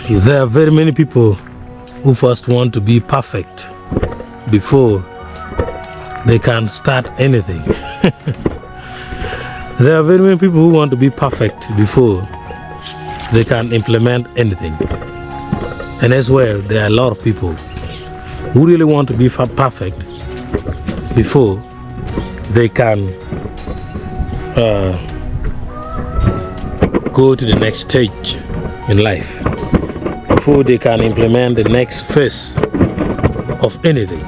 There are very many people who first want to be perfect before they can start anything. There are very many people who want to be perfect before they can implement anything. And as well, there are a lot of people who really want to be perfect before they can go to the next stage in life, before they can implement the next phase of anything.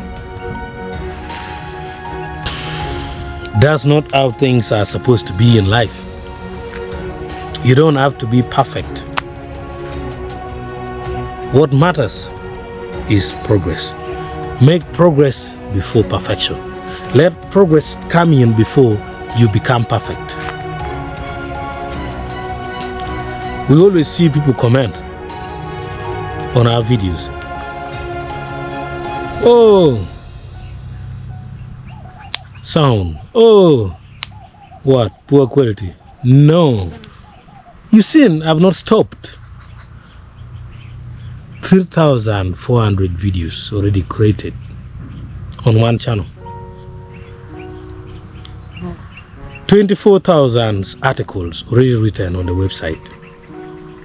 That's not how things are supposed to be in life. You don't have to be perfect. What matters is progress. Make progress before perfection. Let progress come in before you become perfect. We always see people comment on our videos. Oh, sound. Oh, what? Poor quality. No. You seen, I've not stopped. 3,400 videos already created on one channel. 24,000 articles already written on the website.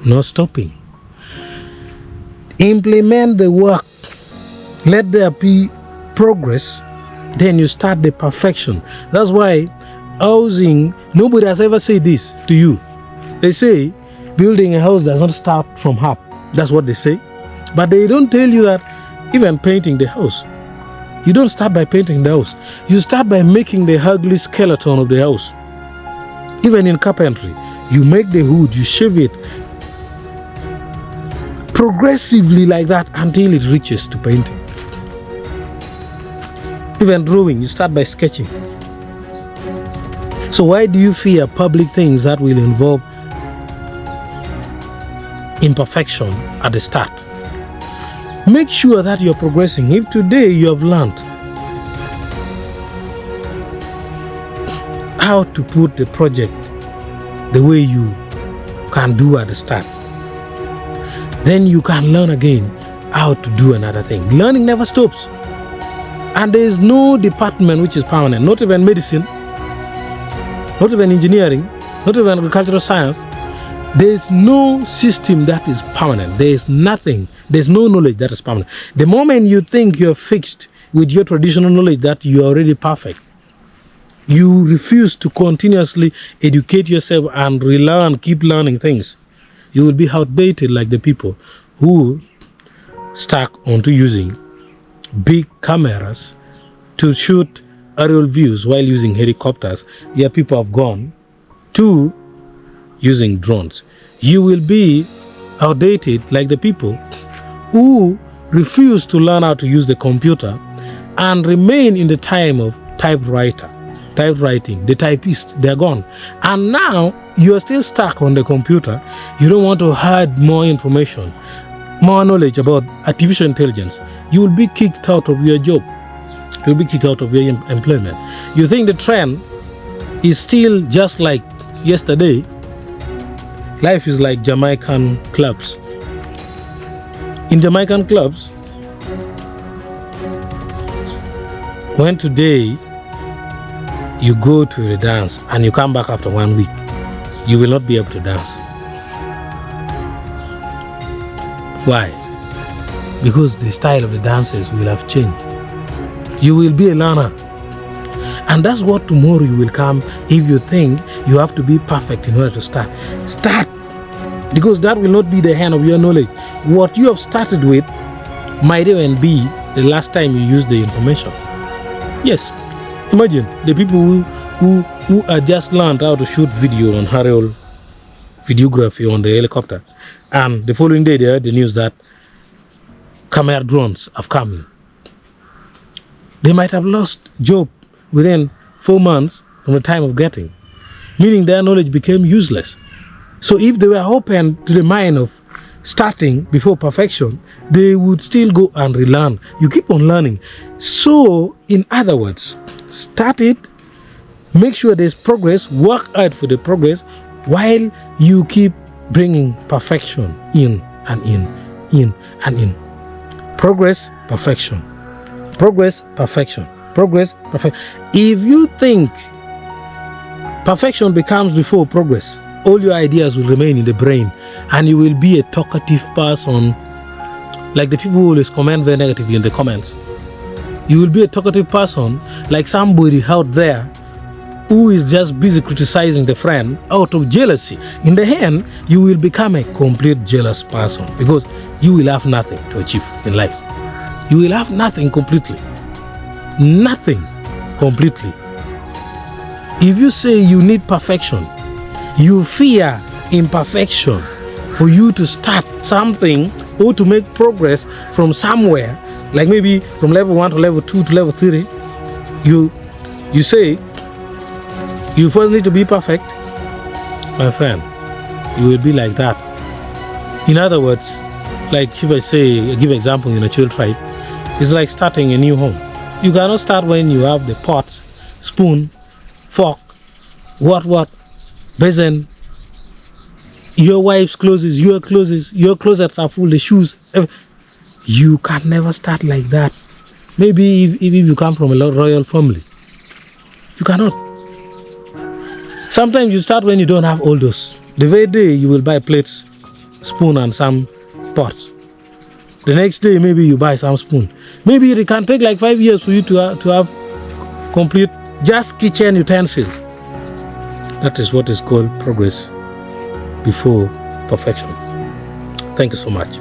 No stopping. Implement the work. Let there be progress. Then you start the perfection. That's why housing, nobody has ever said this to you. They say building a house does not start from half. That's what they say. But they don't tell you that even painting the house, you don't start by painting the house. You start by making the ugly skeleton of the house. Even in carpentry, you make the wood, you shave it progressively like that until it reaches to painting. Even drawing, you start by sketching. So why do you fear public things that will involve imperfection at the start? Make sure that you're progressing. If today you have learned how to put the project the way you can do at the start, then you can learn again how to do another thing. Learning never stops. And there is no department which is permanent, not even medicine, not even engineering, not even agricultural science. There is no system that is permanent. There is nothing. There is no knowledge that is permanent. The moment you think you're fixed with your traditional knowledge that you are already perfect, you refuse to continuously educate yourself and relearn, keep learning things, you will be outdated like the people who stuck onto using big cameras to shoot aerial views while using helicopters. Yeah, people have gone to using drones. You will be outdated like the people who refuse to learn how to use the computer and remain in the time of typewriting, the typist, they're gone. And now you are still stuck on the computer. You don't want to add more information, more knowledge about artificial intelligence. You will be kicked out of your job. You'll be kicked out of your employment. You think the trend is still just like yesterday. Life is like Jamaican clubs. In Jamaican clubs, when today you go to the dance and you come back after 1 week, you will not be able to dance. Why? Because the style of the dances will have changed. You will be a learner. And that's what tomorrow you will come if you think you have to be perfect in order to start. Start! Because that will not be the end of your knowledge. What you have started with might even be the last time you use the information. Yes. Imagine the people who are just learned how to shoot video on aerial videography on the helicopter, and the following day they heard the news that camera drones have come in. They might have lost job within 4 months from the time of getting, meaning their knowledge became useless. So if they were open to the mind of starting before perfection, they would still go and relearn. You keep on learning. So in other words, start it, make sure there's progress, work hard for the progress while you keep bringing perfection in and in in and in. Progress, perfection. Progress, perfection. Progress, perfection. If you think perfection becomes before progress, all your ideas will remain in the brain and you will be a talkative person, like the people who always comment very negatively in the comments. You will be a talkative person like somebody out there who is just busy criticizing the friend out of jealousy. In the end, you will become a complete jealous person because you will have nothing to achieve in life. You will have nothing completely. Nothing completely. If you say you need perfection, you fear imperfection for you to start something or to make progress from somewhere, like maybe from level 1 to level 2 to level 3, you say you first need to be perfect. My friend, you will be like that. In other words, like if I say, give example in a child tribe, it's like starting a new home. You cannot start when you have the pot, spoon, fork, what, basin, your wife's clothes, your closets are full, the shoes. You can never start like that. Maybe if you come from a royal family, you cannot. Sometimes you start when you don't have all those. The very day you will buy plates, spoon and some pots. The next day maybe you buy some spoon. Maybe it can take like 5 years for you to have complete just kitchen utensils. That is what is called progress before perfection. Thank you so much.